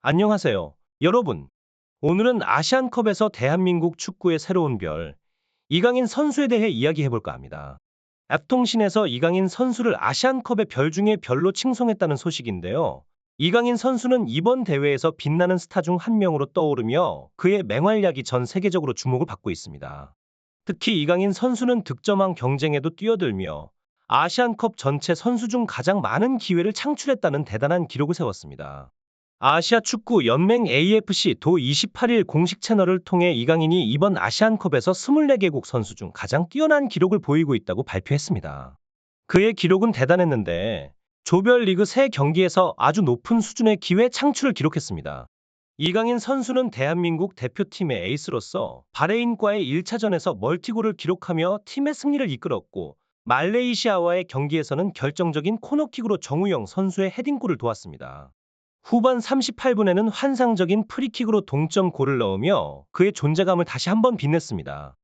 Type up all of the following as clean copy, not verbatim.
안녕하세요. 여러분, 오늘은 아시안컵에서 대한민국 축구의 새로운 별, 이강인 선수에 대해 이야기해볼까 합니다. F통신에서 이강인 선수를 아시안컵의 별 중에 별로 칭송했다는 소식인데요. 이강인 선수는 이번 대회에서 빛나는 스타 중 한 명으로 떠오르며 그의 맹활약이 전 세계적으로 주목을 받고 있습니다. 특히 이강인 선수는 득점왕 경쟁에도 뛰어들며 아시안컵 전체 선수 중 가장 많은 기회를 창출했다는 대단한 기록을 세웠습니다. 아시아 축구 연맹 AFC 도 28일 공식 채널을 통해 이강인이 이번 아시안컵에서 24개국 선수 중 가장 뛰어난 기록을 보이고 있다고 발표했습니다. 그의 기록은 대단했는데 조별리그 3경기에서 아주 높은 수준의 기회 창출을 기록했습니다. 이강인 선수는 대한민국 대표팀의 에이스로서 바레인과의 1차전에서 멀티골을 기록하며 팀의 승리를 이끌었고, 말레이시아와의 경기에서는 결정적인 코너킥으로 정우영 선수의 헤딩골을 도왔습니다. 후반 38분에는 환상적인 프리킥으로 동점골을 넣으며 그의 존재감을 다시 한번 빛냈습니다.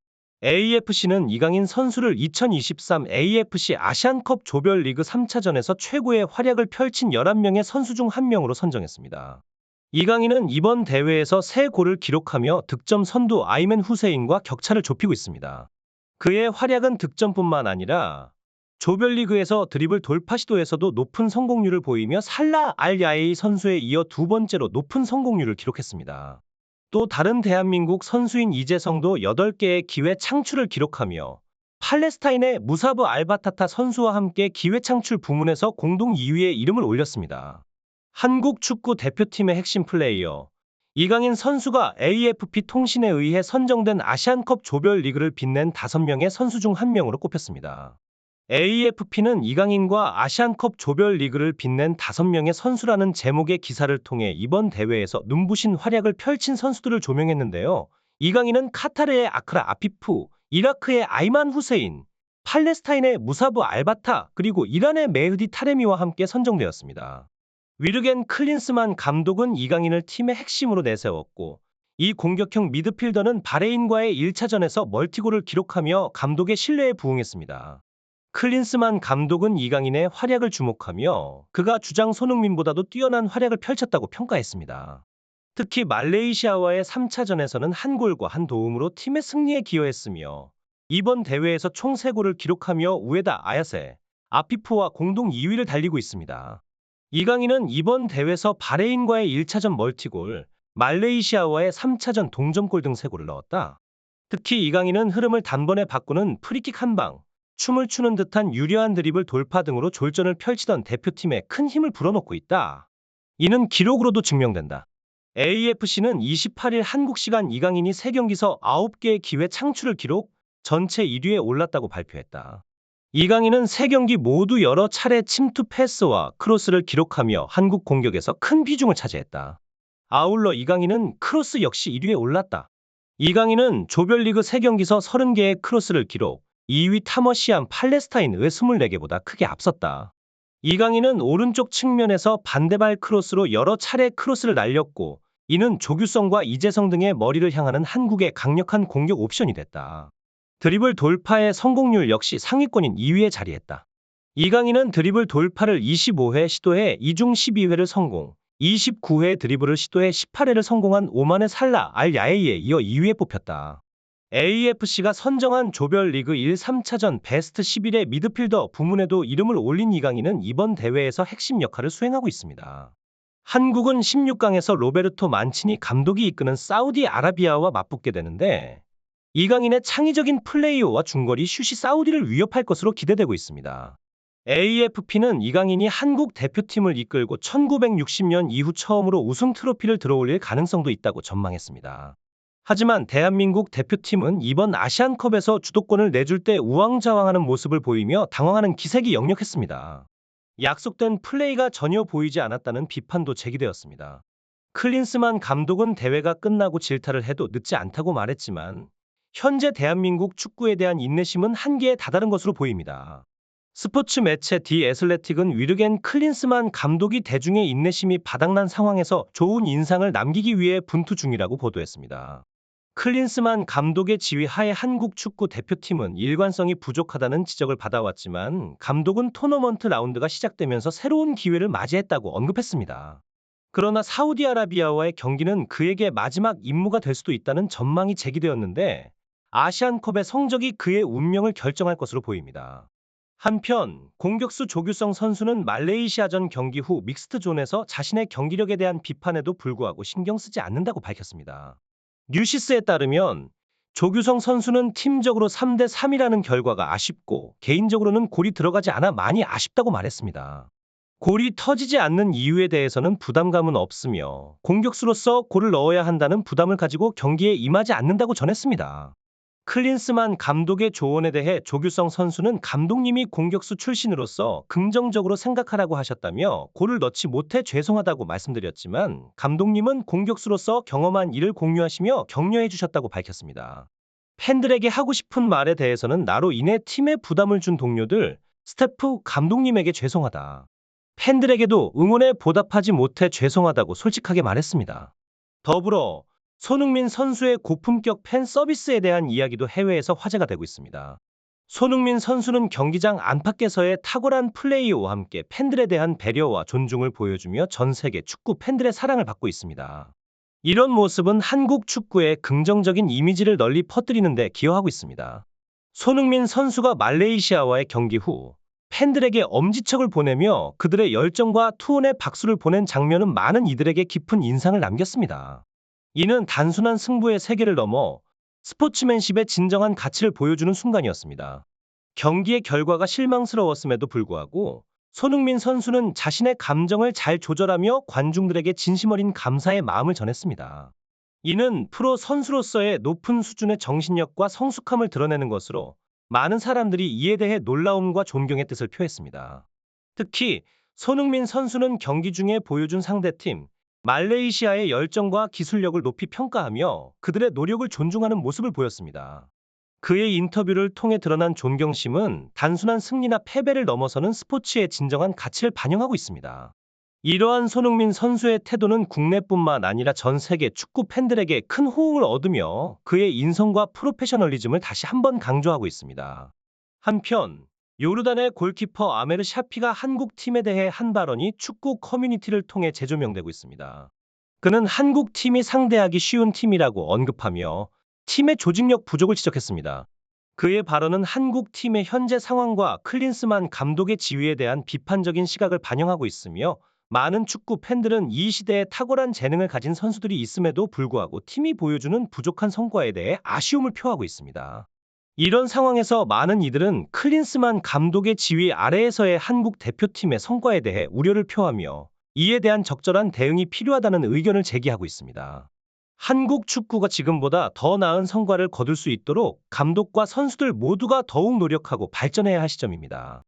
AFC는 이강인 선수를 2023 AFC 아시안컵 조별리그 3차전에서 최고의 활약을 펼친 11명의 선수 중 한 명으로 선정했습니다. 이강인은 이번 대회에서 3골을 기록하며 득점 선두 아이맨 후세인과 격차를 좁히고 있습니다. 그의 활약은 득점뿐만 아니라 조별리그에서 드리블 돌파 시도에서도 높은 성공률을 보이며 살라 알 야에이 선수에 이어 두 번째로 높은 성공률을 기록했습니다. 또 다른 대한민국 선수인 이재성도 8개의 기회 창출을 기록하며 팔레스타인의 무사브 알바타타 선수와 함께 기회 창출 부문에서 공동 2위에 이름을 올렸습니다. 한국 축구 대표팀의 핵심 플레이어 이강인 선수가 AFP 통신에 의해 선정된 아시안컵 조별리그를 빛낸 5명의 선수 중 한 명으로 꼽혔습니다. AFP는 이강인과 아시안컵 조별리그를 빛낸 5명의 선수라는 제목의 기사를 통해 이번 대회에서 눈부신 활약을 펼친 선수들을 조명했는데요. 이강인은 카타르의 아크라 아피프, 이라크의 아이만 후세인, 팔레스타인의 무사브 알바타, 그리고 이란의 메흐디 타레미와 함께 선정되었습니다. 위르겐 클린스만 감독은 이강인을 팀의 핵심으로 내세웠고, 이 공격형 미드필더는 바레인과의 1차전에서 멀티골을 기록하며 감독의 신뢰에 부응했습니다. 클린스만 감독은 이강인의 활약을 주목하며 그가 주장 손흥민보다도 뛰어난 활약을 펼쳤다고 평가했습니다. 특히 말레이시아와의 3차전에서는 한 골과 한 도움으로 팀의 승리에 기여했으며 이번 대회에서 총 3골을 기록하며 우에다 아야세, 아피프와 공동 2위를 달리고 있습니다. 이강인은 이번 대회에서 바레인과의 1차전 멀티골, 말레이시아와의 3차전 동점골 등 3골을 넣었다. 특히 이강인은 흐름을 단번에 바꾸는 프리킥 한 방, 춤을 추는 듯한 유려한 드리블 돌파 등으로 졸전을 펼치던 대표팀에 큰 힘을 불어넣고 있다. 이는 기록으로도 증명된다. AFC는 28일 한국 시간 이강인이 3경기서 9개의 기회 창출을 기록, 전체 1위에 올랐다고 발표했다. 이강인은 3경기 모두 여러 차례 침투 패스와 크로스를 기록하며 한국 공격에서 큰 비중을 차지했다. 아울러 이강인은 크로스 역시 1위에 올랐다. 이강인은 조별리그 3경기서 30개의 크로스를 기록, 2위 타머시안 팔레스타인의 24개보다 크게 앞섰다. 이강인은 오른쪽 측면에서 반대발 크로스로 여러 차례 크로스를 날렸고, 이는 조규성과 이재성 등의 머리를 향하는 한국의 강력한 공격 옵션이 됐다. 드리블 돌파의 성공률 역시 상위권인 2위에 자리했다. 이강인은 드리블 돌파를 25회 시도해 이 중 12회를 성공, 29회 드리블을 시도해 18회를 성공한 오만의 살라 알 야에이에 이어 2위에 뽑혔다. AFC가 선정한 조별리그 1, 3차전 베스트 11의 미드필더 부문에도 이름을 올린 이강인은 이번 대회에서 핵심 역할을 수행하고 있습니다. 한국은 16강에서 로베르토 만치니 감독이 이끄는 사우디아라비아와 맞붙게 되는데, 이강인의 창의적인 플레이와 중거리 슛이 사우디를 위협할 것으로 기대되고 있습니다. AFP는 이강인이 한국 대표팀을 이끌고 1960년 이후 처음으로 우승 트로피를 들어올릴 가능성도 있다고 전망했습니다. 하지만 대한민국 대표팀은 이번 아시안컵에서 주도권을 내줄 때 우왕좌왕하는 모습을 보이며 당황하는 기색이 역력했습니다. 약속된 플레이가 전혀 보이지 않았다는 비판도 제기되었습니다. 클린스만 감독은 대회가 끝나고 질타를 해도 늦지 않다고 말했지만 현재 대한민국 축구에 대한 인내심은 한계에 다다른 것으로 보입니다. 스포츠 매체 디 애슬레틱은 위르겐 클린스만 감독이 대중의 인내심이 바닥난 상황에서 좋은 인상을 남기기 위해 분투 중이라고 보도했습니다. 클린스만 감독의 지휘 하에 한국 축구 대표팀은 일관성이 부족하다는 지적을 받아왔지만 감독은 토너먼트 라운드가 시작되면서 새로운 기회를 맞이했다고 언급했습니다. 그러나 사우디아라비아와의 경기는 그에게 마지막 임무가 될 수도 있다는 전망이 제기되었는데 아시안컵의 성적이 그의 운명을 결정할 것으로 보입니다. 한편 공격수 조규성 선수는 말레이시아전 경기 후 믹스트존에서 자신의 경기력에 대한 비판에도 불구하고 신경 쓰지 않는다고 밝혔습니다. 뉴시스에 따르면 조규성 선수는 팀적으로 3대 3이라는 결과가 아쉽고 개인적으로는 골이 들어가지 않아 많이 아쉽다고 말했습니다. 골이 터지지 않는 이유에 대해서는 부담감은 없으며 공격수로서 골을 넣어야 한다는 부담을 가지고 경기에 임하지 않는다고 전했습니다. 클린스만 감독의 조언에 대해 조규성 선수는 감독님이 공격수 출신으로서 긍정적으로 생각하라고 하셨다며 골을 넣지 못해 죄송하다고 말씀드렸지만 감독님은 공격수로서 경험한 일을 공유하시며 격려해 주셨다고 밝혔습니다. 팬들에게 하고 싶은 말에 대해서는 나로 인해 팀에 부담을 준 동료들, 스태프, 감독님에게 죄송하다. 팬들에게도 응원에 보답하지 못해 죄송하다고 솔직하게 말했습니다. 더불어 손흥민 선수의 고품격 팬 서비스에 대한 이야기도 해외에서 화제가 되고 있습니다. 손흥민 선수는 경기장 안팎에서의 탁월한 플레이와 함께 팬들에 대한 배려와 존중을 보여주며 전 세계 축구 팬들의 사랑을 받고 있습니다. 이런 모습은 한국 축구의 긍정적인 이미지를 널리 퍼뜨리는 데 기여하고 있습니다. 손흥민 선수가 말레이시아와의 경기 후 팬들에게 엄지척을 보내며 그들의 열정과 투혼의 박수를 보낸 장면은 많은 이들에게 깊은 인상을 남겼습니다. 이는 단순한 승부의 세계를 넘어 스포츠맨십의 진정한 가치를 보여주는 순간이었습니다. 경기의 결과가 실망스러웠음에도 불구하고 손흥민 선수는 자신의 감정을 잘 조절하며 관중들에게 진심 어린 감사의 마음을 전했습니다. 이는 프로 선수로서의 높은 수준의 정신력과 성숙함을 드러내는 것으로 많은 사람들이 이에 대해 놀라움과 존경의 뜻을 표했습니다. 특히 손흥민 선수는 경기 중에 보여준 상대팀 말레이시아의 열정과 기술력을 높이 평가하며 그들의 노력을 존중하는 모습을 보였습니다. 그의 인터뷰를 통해 드러난 존경심은 단순한 승리나 패배를 넘어서는 스포츠의 진정한 가치를 반영하고 있습니다. 이러한 손흥민 선수의 태도는 국내뿐만 아니라 전 세계 축구 팬들에게 큰 호응을 얻으며 그의 인성과 프로페셔널리즘을 다시 한번 강조하고 있습니다. 한편 요르단의 골키퍼 아메르 샤피가 한국 팀에 대해 한 발언이 축구 커뮤니티를 통해 재조명되고 있습니다. 그는 한국 팀이 상대하기 쉬운 팀이라고 언급하며 팀의 조직력 부족을 지적했습니다. 그의 발언은 한국 팀의 현재 상황과 클린스만 감독의 지위에 대한 비판적인 시각을 반영하고 있으며 많은 축구 팬들은 이 시대에 탁월한 재능을 가진 선수들이 있음에도 불구하고 팀이 보여주는 부족한 성과에 대해 아쉬움을 표하고 있습니다. 이런 상황에서 많은 이들은 클린스만 감독의 지휘 아래에서의 한국 대표팀의 성과에 대해 우려를 표하며 이에 대한 적절한 대응이 필요하다는 의견을 제기하고 있습니다. 한국 축구가 지금보다 더 나은 성과를 거둘 수 있도록 감독과 선수들 모두가 더욱 노력하고 발전해야 할 시점입니다.